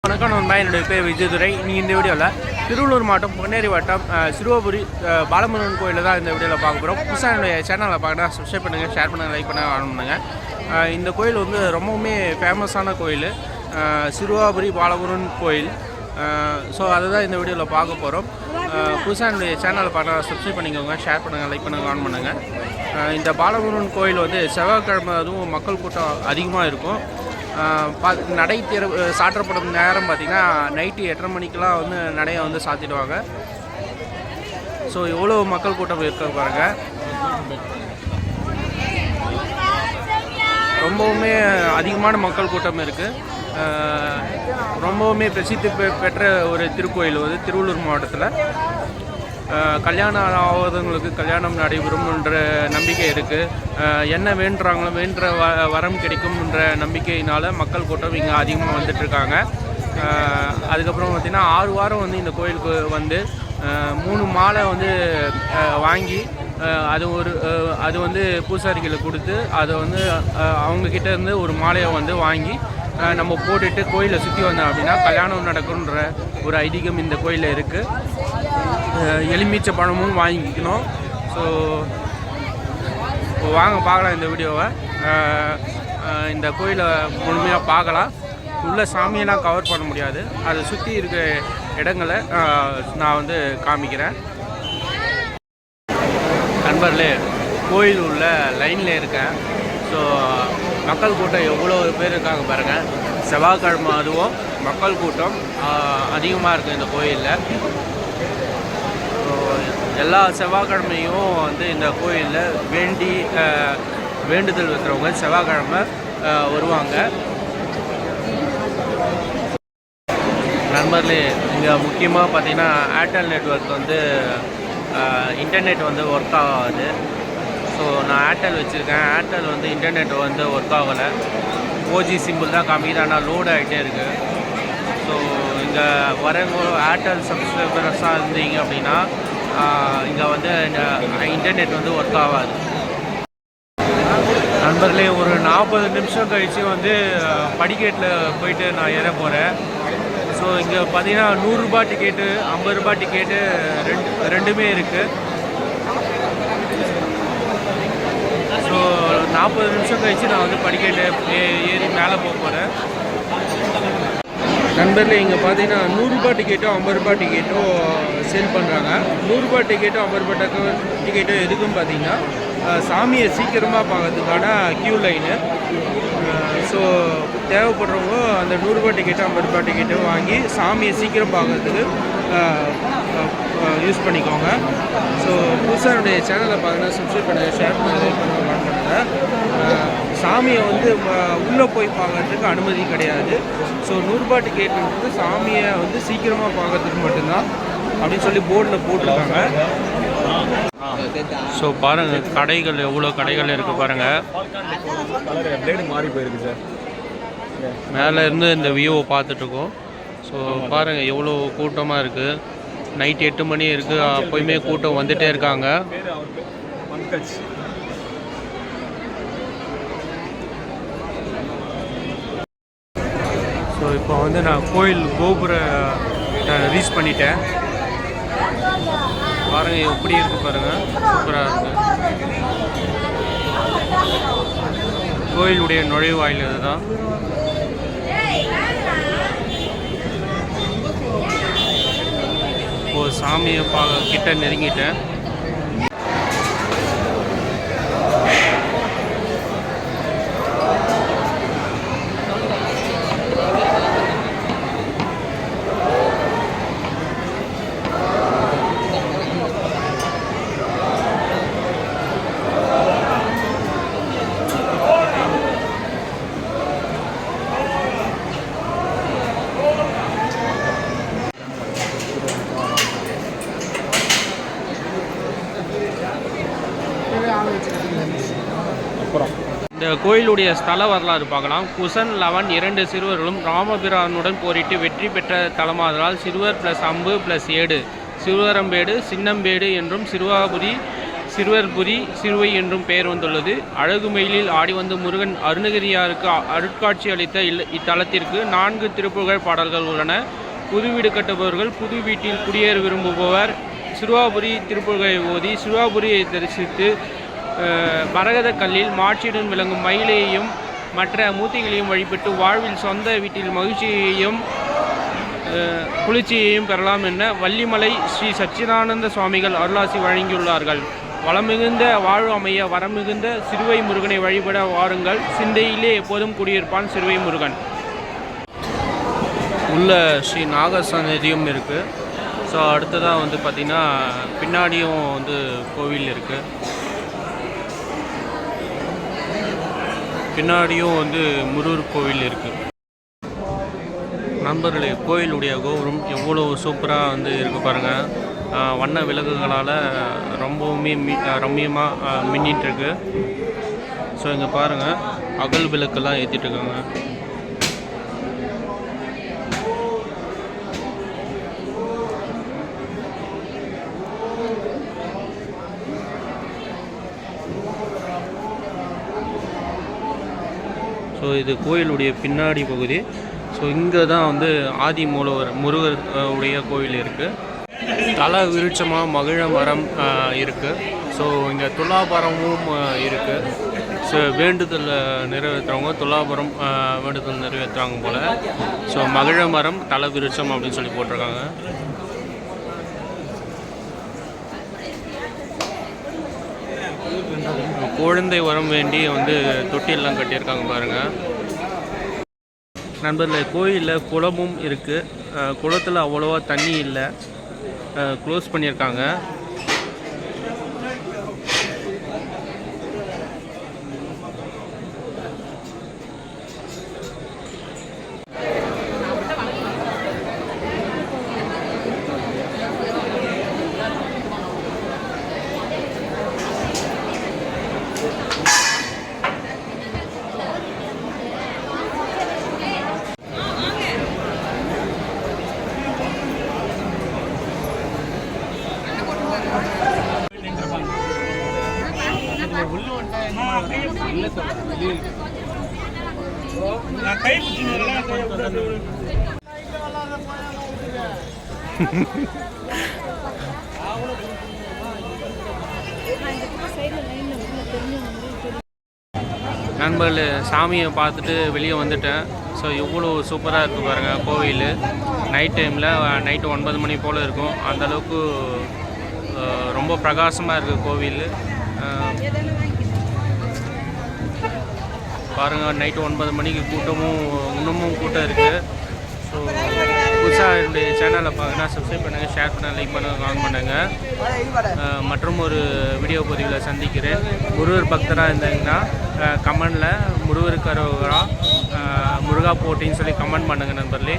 வணக்கம் நண்பா, என்னுடைய பேர் விஜயதுரை. நீங்கள் இந்த வீடியோவில் திருவள்ளூர் மாவட்டம் பொன்னேரி வட்டம் சிறுவாபுரி பாலமுருகன் கோயிலில் தான் இந்த வீடியோவில் பார்க்க போகிறோம். புதுசாக என்னுடைய சேனலில் பார்க்கணும், சப்ஸ்கிரைப் பண்ணுங்கள், ஷேர் பண்ணுங்கள், லைக் பண்ணுங்கள், ஆன் பண்ணுங்கள். இந்த கோயில் வந்து ரொம்பவுமே ஃபேமஸான கோயில், சிறுவாபுரி பாலமுருகன் கோயில். ஸோ அதை தான் இந்த வீடியோவில் பார்க்க போகிறோம். புதுசாக என்னுடைய சேனலை பார்க்கணும், சப்ஸ்கிரைப் பண்ணிக்கோங்க, ஷேர் பண்ணுங்கள், லைக் பண்ணுங்கள், ஆன் பண்ணுங்கள். இந்த பாலமுருகன் கோயில் வந்து செவ்வாய்க்கிழமை அதுவும் மக்கள் கூட்டம் அதிகமாக இருக்கும். நடை சாற்றப்படும் நேரம் பார்த்திங்கன்னா நைட்டு 8:30 மணிக்கெலாம் வந்து நடையை வந்து சாத்திடுவாங்க. ஸோ எவ்வளோ மக்கள் கூட்டம் இருக்க பாருங்க. ரொம்பவுமே அதிகமான மக்கள் கூட்டம் இருக்குது. ரொம்பவுமே பிரசித்தி பெற்ற ஒரு திருக்கோயில் வந்து திருவள்ளூர் மாவட்டத்தில். கல்யாணம் ஆகாதவங்களுக்கு கல்யாணம் நடைபெறும்ன்ற நம்பிக்கை இருக்குது. என்ன வேண்டுறாங்களோ வேண்ட வரம் கிடைக்கும்ன்ற நம்பிக்கையினால் மக்கள் கூட்டம் இங்கே அதிகமாக வந்துட்டுருக்காங்க. அதுக்கப்புறம் பார்த்திங்கன்னா 6 வாரம் வந்து இந்த கோயிலுக்கு வந்து 3 மாலை வந்து வாங்கி அது வந்து பூசாரிகளுக்கு கொடுத்து அதை வந்து அவங்கக்கிட்ட இருந்து ஒரு மாலையை வந்து வாங்கி நம்ம போட்டுட்டு கோயிலை சுற்றி வந்தோம் அப்படின்னா கல்யாணம் நடக்கும்ன்ற ஒரு ஐதீகம் இந்த கோயிலில் இருக்குது. எலுமிச்சை பழமும் வாங்கிக்கணும். ஸோ வாங்க பார்க்கலாம் இந்த வீடியோவை. இந்த கோயிலை முழுமையாக பார்க்கலாம். உள்ள சாமியெல்லாம் கவர் பண்ண முடியாது, அதை சுற்றி இருக்கிற இடங்களை நான் வந்து காமிக்கிறேன். நண்பர்களே, கோயில் உள்ள லைனில் இருக்கேன். ஸோ மக்கள் கூட்டம் எவ்வளோ பேர் இருக்காங்க பாருங்கள். செவ்வாய்க்கிழமை அதுவும் மக்கள் கூட்டம் அதிகமாக இருக்குது இந்த கோயிலில். எல்லா செவ்வாய்க்கிழமையும் வந்து இந்த கோயிலில் வேண்டுதல் வைக்கிறவங்க செவ்வாய்க்கிழமை வருவாங்க. நண்பர்களே, இங்கே முக்கியமாக பார்த்திங்கன்னா ஏர்டெல் நெட்வொர்க் வந்து இன்டர்நெட் வந்து ஒர்க் ஆகாது. ஸோ நான் ஏர்டெல் வச்சுருக்கேன். ஏர்டெல் வந்து இன்டர்நெட் வந்து ஒர்க் ஆகலை. 4G சிம்பிள் தான் காமிக்குது, ஆனால் லோடு ஆகிட்டே இருக்குது. ஸோ இங்கே வரவங்க ஏர்டெல் சப்ஸ்கிரைபர்ஸாக இருந்தீங்க அப்படின்னா இங்கே வந்து இன்டர்நெட் வந்து ஒர்க் ஆகாது. நண்பர்களே, ஒரு 40 நிமிஷம் கழித்து வந்து படிக்கட்டில் போயிட்டு நான் ஏற போகிறேன். ஸோ இங்கே பார்த்தீங்கன்னா 100 ரூபா டிக்கெட்டு, 50 ரூபா டிக்கெட்டு ரெண்டுமே இருக்குது. ஸோ 40 நிமிஷம் கழித்து நான் வந்து படிக்கட்டு ஏறி மேலே போக போகிறேன். நண்பர்களே, இங்கே பார்த்தீங்கன்னா 100 ரூபா டிக்கெட்டும் 50 ரூபா டிக்கெட்டும் சேல் பண்ணுறாங்க. 100 ரூபா டிக்கெட்டும் 50 ரூபா டிக்கெட்டும் எதுக்குன்னு பார்த்தீங்கன்னா சாமியை சீக்கிரமாக பார்க்கறதுக்கான க்யூ லைனு. ஸோ தேவைப்படுறவங்க அந்த 100 ரூபா டிக்கெட்டும் 50 ரூபா டிக்கெட்டும் வாங்கி சாமியை சீக்கிரம் பார்க்கறதுக்கு யூஸ் பண்ணிக்கோங்க. ஸோ புதுசாக என்னுடைய சேனலை பார்த்தீங்கன்னா சப்ஸ்கிரைப் பண்ணுங்கள், ஷேர் பண்ணுங்கள், லைக் பண்ணுங்கள், ஆன் பண்ணுங்கள். சாமியை வந்து உள்ளே போய் பார்க்கறதுக்கு அனுமதி கிடையாது. ஸோ 100 ரூபா டிக்கெட்டுன்றது சாமியை வந்து சீக்கிரமாக பார்க்கறதுக்கு மட்டும்தான் அப்படின்னு சொல்லி போர்டில் போட்டிருக்காங்க. ஸோ பாருங்கள், கடைகள் எவ்வளோ கடைகள் இருக்குது பாருங்கள். மாறி போயிருக்கு சார். மேலே இருந்து இந்த வியூவை பார்த்துட்ருக்கோம். ஸோ பாருங்கள் எவ்வளோ கூட்டமாக இருக்குது. நைட் 8 மணி இருக்குது, அப்போயுமே கூட்டம் வந்துகிட்டே இருக்காங்க. ஸோ இப்போ வந்து நான் கோயில் கோபுர ரீச் பண்ணிட்டேன். பாருங்கள் எப்படி இருக்குது பாருங்கள், சூப்பராக இருக்குது. கோயிலுடைய நுழைவாயில் இதுதான். இப்போது சாமியை கிட்ட நெருங்கிட்டேன். இந்த கோயிலுடைய ஸ்தல வரலாறு பார்க்கலாம். குசன் 11 2 சிறுவர்களும் ராமபிரானுடன் போரிட்டு வெற்றி பெற்ற தலமாதலால் சிறுவர் + அம்பு + ஏடு சிறுவரம்பேடு சின்னம்பேடு என்றும் சிறுவாபுரி சிறுவர்புரி சிறுவை என்றும் பெயர் வந்துள்ளது. அழகுமயிலில் ஆடி வந்த முருகன் அருணகிரியாருக்கு அருட்காட்சி அளித்த இத்தலத்திற்கு 4 திருப்புகழ் பாடல்கள் உள்ளன. புது வீடு கட்டுபவர்கள், புது வீட்டில் குடியேற விரும்புபவர் சிறுவாபுரி திருப்புகழை ஓதி சிறுவாபுரியை தரிசித்து மரகத கல்லில் மாட்சியுடன் விளங்கும் மயிலையும் மற்ற மூர்த்திகளையும் வழிபட்டு வாழ்வில் சொந்த வீட்டில் மகிழ்ச்சியையும் குளிர்ச்சியையும் பெறலாம் என வள்ளிமலை ஸ்ரீ சச்சிதானந்த சுவாமிகள் அருளாசி வழங்கியுள்ளார்கள். வளமிகுந்த வாழ்வு அமைய வரமிகுந்த சிறுவை முருகனை வழிபட வாருங்கள். சிந்தையிலே எப்போதும் குடியிருப்பான் சிறுவை முருகன். உள்ள ஸ்ரீ நாகசன்னதியும் இருக்குது. ஸோ அடுத்ததாக வந்து பார்த்திங்கன்னா பின்னாடியும் வந்து கோவில் இருக்குது. பின்னாடியும் வந்து முருகர் கோவில் இருக்குது. நண்பர்களே, கோயிலுடைய கோபுரம் எவ்வளோ சூப்பராக வந்து இருக்குது பாருங்கள். வண்ண விளக்குகளால் ரொம்பவுமே ரம்மியமாக மின்னிட்டுருக்கு. ஸோ இங்கே பாருங்கள், அகல் விளக்கெல்லாம் ஏற்றிட்டுருக்காங்க. ஸோ இது கோயிலுடைய பின்னாடி பகுதி. ஸோ இங்கே தான் வந்து ஆதி மூலவர் முருகர் உடைய கோயில் இருக்குது. தல விருட்சமாக மகிழ மரம் இருக்குது. ஸோ இங்கே துலாபாரமும் இருக்குது. ஸோ வேண்டுதல் நிறைவேற்றுறவங்க துலாபாரம் வேண்டுதல் நிறைவேற்றுறாங்க போல். ஸோ மகிழ மரம் தல விருட்சம் அப்படின்னு சொல்லி போட்டிருக்காங்க. குழந்தை வரம் வேண்டி வந்து தொட்டியெல்லாம் கட்டியிருக்காங்க பாருங்கள். நண்பர்களே, கோயிலில் குளமும் இருக்குது. குளத்தில் அவ்வளோவா தண்ணி இல்லை, க்ளோஸ் பண்ணியிருக்காங்க. நண்பர்கள், சாமியை பார்த்துட்டு வெளியே வந்துட்டேன். ஸோ எவ்வளோ சூப்பராக இருக்குது பாருங்கள் கோவில். நைட் டைமில் நைட்டு 9 மணி போல் இருக்கும். அந்தளவுக்கு ரொம்ப பிரகாசமாக இருக்குது கோவில். பாருங்கள், நைட்டு 9 மணிக்கு கூட்டமும் இன்னமும் கூட்டம் இருக்குது. ஸோ புதுசாக என்னுடைய சேனலை பார்க்கணுன்னா சப்ஸ்கிரைப் பண்ணுங்கள், ஷேர் பண்ணுங்கள், லைக் பண்ணுங்கள், கமெண்ட் பண்ணுங்கள். மற்றும் ஒரு வீடியோ பதிவில் சந்திக்கிறேன். முருகர் பக்தராக இருந்தாங்கன்னா கமெண்டில் முருகருக்கு அரோகரா, முருகா போட்டின்னு சொல்லி கமெண்ட் பண்ணுங்கள் நண்பர்களே.